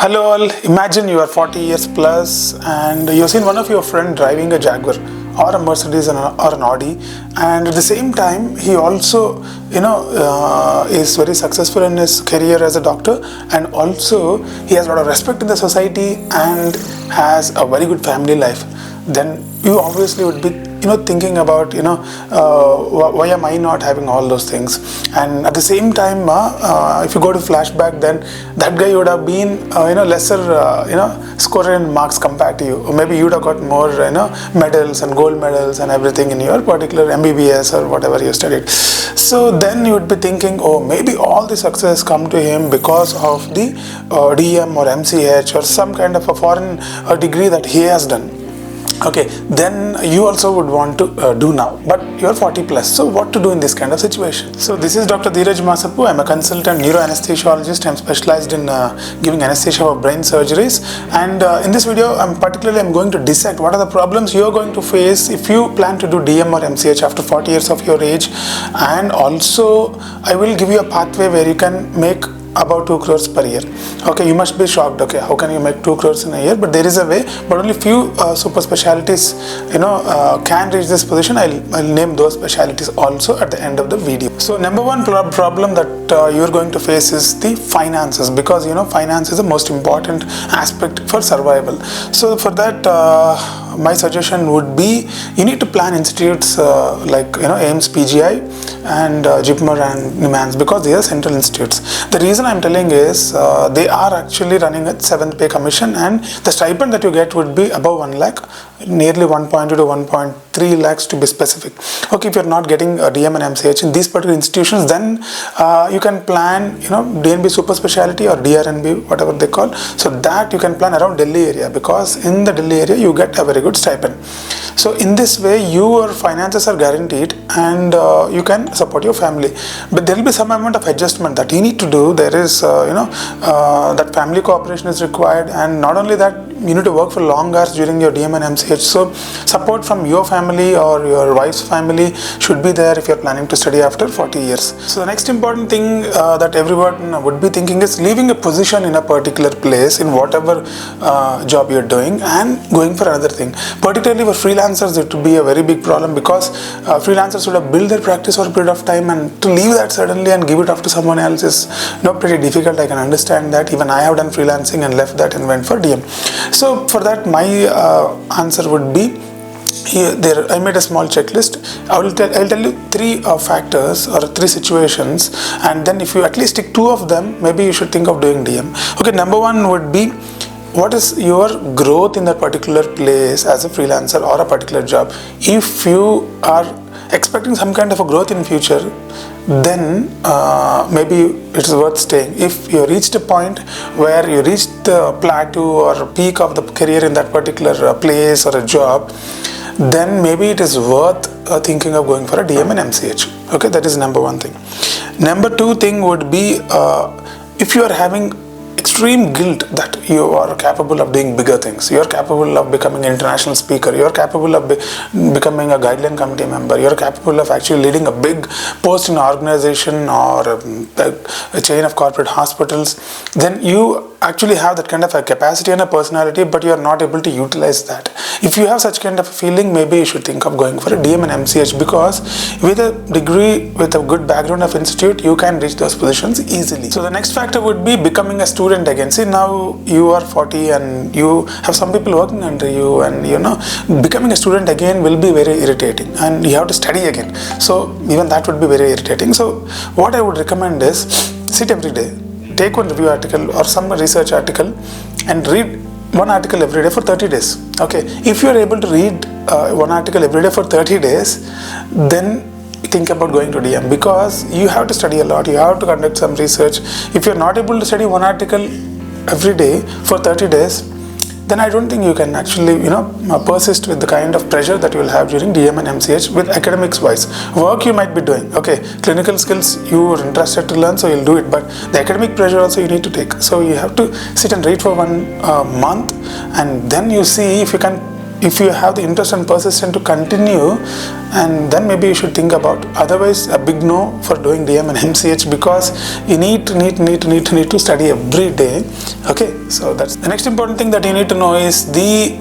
Hello all, imagine you are 40 years plus and you've seen one of your friend driving a Jaguar or a Mercedes or an Audi, and at the same time he also is very successful in his career as a doctor, and also he has a lot of respect in the society and has a very good family life. Then you obviously would be thinking about why am I not having all those things. And at the same time, if you go to flashback, then that guy would have been lesser scorer in marks compared to you, or maybe you would have got more medals and gold medals and everything in your particular MBBS or whatever you studied. So then you would be thinking, oh, maybe all the success come to him because of the DM or MCH or some kind of a foreign degree that he has done. Okay, then you also would want to do now, but you're 40 plus. So what to do in this kind of situation? So this is Dr. Dheeraj Masapu. I'm a consultant neuroanesthesiologist. I'm specialized in giving anesthesia for brain surgeries. And in this video, I'm going to dissect what are the problems you're going to face if you plan to do DM or MCH after 40 years of your age. And also, I will give you a pathway where you can make about 2 crores per year. Okay, you must be shocked. Okay, how can you make 2 crores in a year? But there is a way, but only few super specialties can reach this position. I'll name those specialties also at the end of the video. So number one problem that you're going to face is the finances, because finance is the most important aspect for survival. So for that, my suggestion would be you need to plan institutes like AIIMS PGI and JIPMER and NIMHANS, because they are central institutes. The reason I'm telling is they are actually running at 7th pay commission, and the stipend that you get would be above 1 lakh, nearly 1.2 to 1.3 lakhs to be specific. Okay, if you're not getting a DM and MCH in these particular institutions, then you can plan DNB super specialty or DRNB, whatever they call. So that you can plan around Delhi area, because in the Delhi area you get a very good stipend. So in this way your finances are guaranteed, and you can support your family. But there will be some amount of adjustment that you need to do. There is that family cooperation is required, and not only that, you need to work for long hours during your DM and MCH. So support from your family or your wife's family should be there if you're planning to study after 40 years. So the next important thing that everyone would be thinking is leaving a position in a particular place in whatever job you're doing and going for another thing. Particularly for freelancers, it would be a very big problem, because freelancers would have built their practice for a period of time, and to leave that suddenly and give it off to someone else is pretty difficult. I can understand that. Even I have done freelancing and left that and went for DM. So for that, my answer would be, I made a small checklist. I'll tell you 3 factors or 3 situations, and then if you at least tick 2 of them, maybe you should think of doing DM. Okay, number 1 would be, what is your growth in that particular place as a freelancer or a particular job? If you are expecting some kind of a growth in future, then maybe it's worth staying. If you reached a point where you reached the plateau or peak of the career in that particular place or a job, then maybe it is worth thinking of going for a DM and MCH. Okay, that is number 1 thing. Number 2 thing would be, if you are having extreme guilt that you are capable of doing bigger things, you are capable of becoming an international speaker, you are capable of becoming a guideline committee member, you are capable of actually leading a big post in an organization or a chain of corporate hospitals, then you actually have that kind of a capacity and a personality, but you are not able to utilize that. If you have such kind of a feeling, maybe you should think of going for a DM and MCH, because with a degree, with a good background of institute, you can reach those positions easily. So the next factor would be becoming a student again. See, now you are 40 and you have some people working under you, and becoming a student again will be very irritating, and you have to study again. So even that would be very irritating. So what I would recommend is, sit every day, take one review article or some research article and read one article every day for 30 days. Okay, if you are able to read one article every day for 30 days, then think about going to DM, because you have to study a lot, you have to conduct some research. If you're not able to study one article every day for 30 days, then I don't think you can actually persist with the kind of pressure that you will have during DM and MCH with academics wise. Work you might be doing, okay, clinical skills you are interested to learn, so you'll do it, but the academic pressure also you need to take. So you have to sit and read for 1 month, and then you see if you can if you have the interest and persistence to continue, and then maybe you should think about. Otherwise, a big no for doing DM and MCH, because you need to study every day. Okay, so that's the next important thing that you need to know is the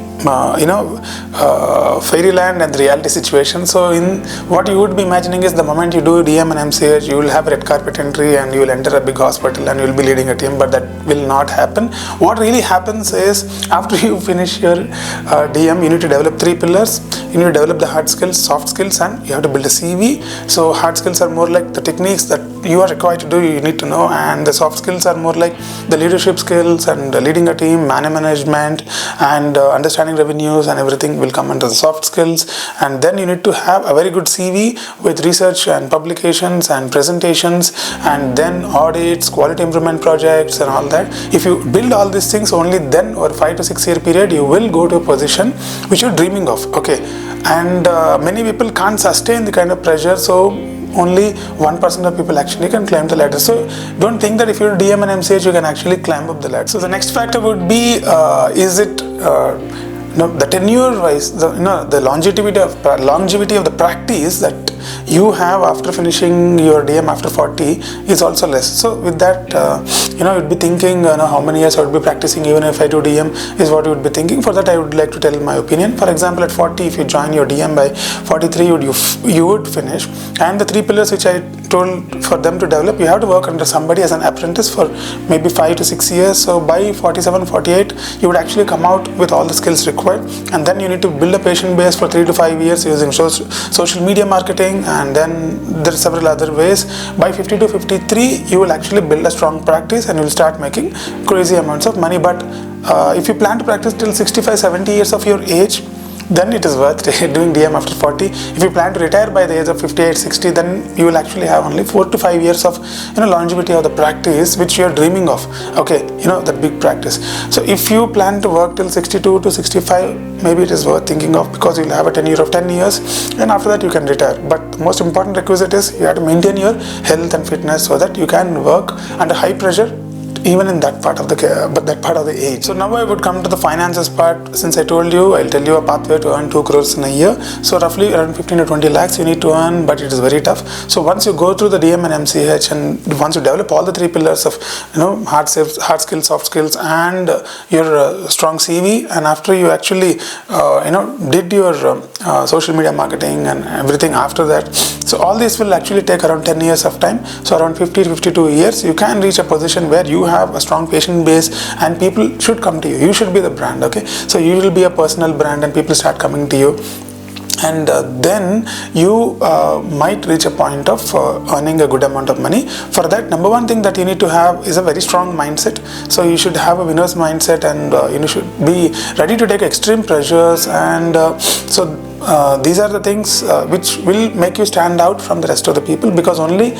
fairyland and the reality situation. So in what you would be imagining is the moment you do DM and MCH, you will have a red carpet entry and you will enter a big hospital and you will be leading a team, but that will not happen. What really happens is, after you finish your DM, you need to develop 3 pillars. You need to develop the hard skills, soft skills, and you have to build a CV. So hard skills are more like the techniques that you are required to do, you need to know, and the soft skills are more like the leadership skills and leading a team, management, and understanding revenues and everything will come under the soft skills. And then you need to have a very good CV with research and publications and presentations, and then audits, quality improvement projects, and all that. If you build all these things, only then over 5 to 6 year period you will go to a position which you're dreaming of. Okay, and many people can't sustain the kind of pressure, so only 1% of people actually can climb the ladder. So don't think that if you're DM and MCH you can actually climb up the ladder. So the next factor would be, is it the tenure wise, the longevity of the practice that you have after finishing your DM after 40 is also less. So with that, you'd be thinking, how many years I would be practicing even if I do DM, is what you would be thinking. For that, I would like to tell my opinion. For example, at 40, if you join your DM by 43, you would finish. And the 3 pillars which I told for them to develop, you have to work under somebody as an apprentice for maybe 5 to 6 years. So by 47, 48, you would actually come out with all the skills required. And then you need to build a patient base for 3 to 5 years using social media marketing, and then there are several other ways. By 50 to 53, you will actually build a strong practice and you will start making crazy amounts of money. But if you plan to practice till 65, 70 years of your age, then it is worth doing DM after 40. If you plan to retire by the age of 58, 60, then you will actually have only 4 to 5 years of longevity of the practice which you are dreaming of. Okay, that big practice. So if you plan to work till 62 to 65, maybe it is worth thinking of, because you will have a tenure of 10 years, and after that you can retire. But the most important requisite is you have to maintain your health and fitness so that you can work under high pressure even in that part of the age. So now I would come to the finances part. Since I told you, I'll tell you a pathway to earn 2 crores in a year. So roughly around 15 to 20 lakhs you need to earn, but it is very tough. So once you go through the DM and MCH, and once you develop all the 3 pillars of hard skills, soft skills, and your strong CV, and after you actually did your social media marketing and everything after that, so all this will actually take around 10 years of time. So around 50 to 52 years you can reach a position where you have a strong patient base and people should come to you. You should be the brand. Okay, so you will be a personal brand and people start coming to you. And then you might reach a point of earning a good amount of money. For that, number one thing that you need to have is a very strong mindset. So you should have a winner's mindset, and you should be ready to take extreme pressures. And these are the things which will make you stand out from the rest of the people, because only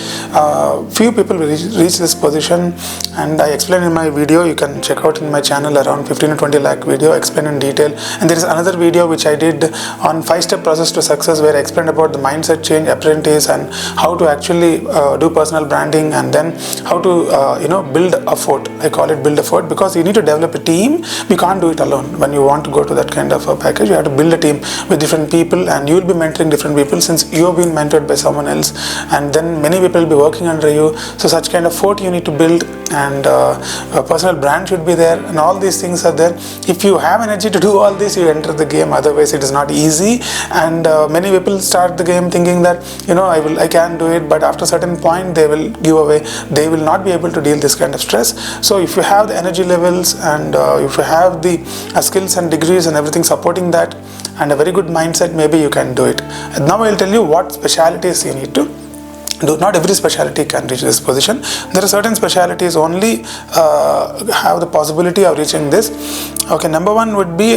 few people will reach this position. And I explain in my video, you can check out in my channel, around 15 to 20 lakh video, explain in detail. And there is another video which I did on 5-step process to success, where I explained about the mindset change apprentice and how to actually do personal branding, and then how to build a fort. I call it build a fort, because you need to develop a team. You can't do it alone. When you want to go to that kind of a package, you have to build a team with different people, and you will be mentoring different people, since you have been mentored by someone else, and then many people will be working under you. So such kind of fort you need to build, and a personal brand should be there, and all these things are there. If you have energy to do all this, you enter the game. Otherwise it is not easy. And many people start the game thinking that I can do it, but after a certain point they will give away. They will not be able to deal this kind of stress. So if you have the energy levels, and if you have the skills and degrees and everything supporting that, and a very good mindset, maybe you can do it. And now I'll tell you what specialities you need to do. Not every specialty can reach this position. There are certain specialties only have the possibility of reaching this. Okay, number one would be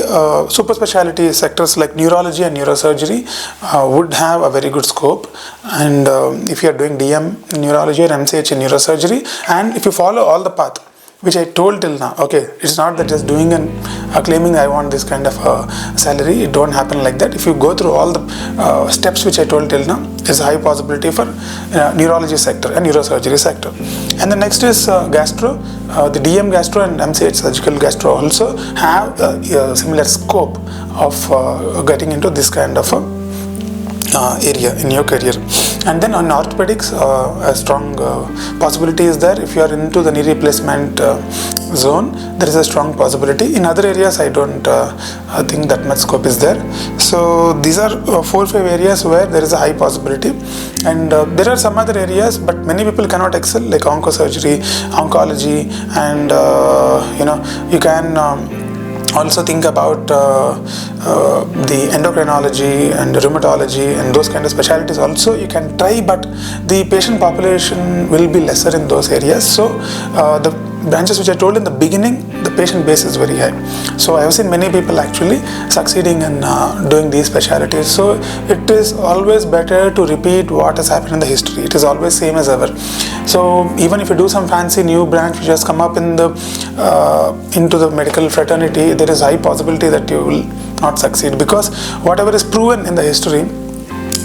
super specialty sectors like neurology and neurosurgery would have a very good scope. And if you are doing DM neurology or MCH in neurosurgery, and if you follow all the path, which I told till now. Okay, it's not that just doing and claiming I want this kind of salary. It don't happen like that. If you go through all the steps which I told till now, there's a high possibility for neurology sector and neurosurgery sector. And the next is gastro. The DM gastro and MCH surgical gastro also have a similar scope of getting into this kind of area in your career. And then on orthopedics, a strong possibility is there. If you are into the knee replacement zone, there is a strong possibility. In other areas, I don't think that much scope is there. So these are 4 or 5 areas where there is a high possibility. And there are some other areas, but many people cannot excel, like oncosurgery, oncology, and you can also think about the endocrinology and rheumatology and those kind of specialties also you can try, but the patient population will be lesser in those areas. So the branches which I told in the beginning, the patient base is very high. So I have seen many people actually succeeding in doing these specialties. So it is always better to repeat what has happened in the history. It is always same as ever. So even if you do some fancy new branch which has come up in the into the medical fraternity, there is high possibility that you will not succeed, because whatever is proven in the history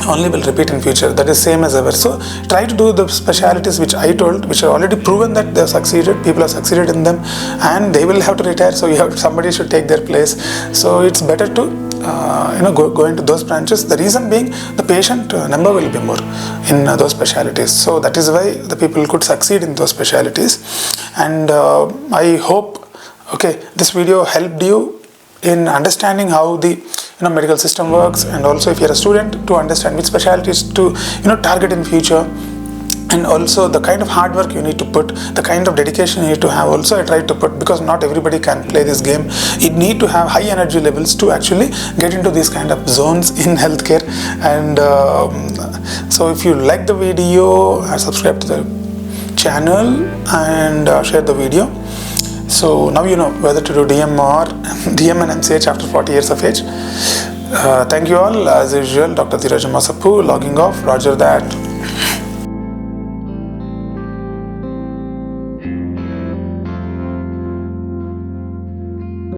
only will repeat in future. That is same as ever. So try to do the specialities which I told, which are already proven that they have succeeded, people have succeeded in them, and they will have to retire, so somebody should take their place. So it's better to go into those branches. The reason being, the patient number will be more in those specialities. So that is why the people could succeed in those specialities. And I hope this video helped you in understanding how the medical system works, and also if you're a student, to understand which specialties to target in future, and also the kind of hard work you need to put, the kind of dedication you need to have also I tried to put, because not everybody can play this game. You need to have high energy levels to actually get into these kind of zones in healthcare. And so if you like the video, subscribe to the channel and share the video. So now you know whether to do DM or DM and MCH after 40 years of age. Thank you all. As usual, Dr. Dheeraj Masapu logging off. Roger that.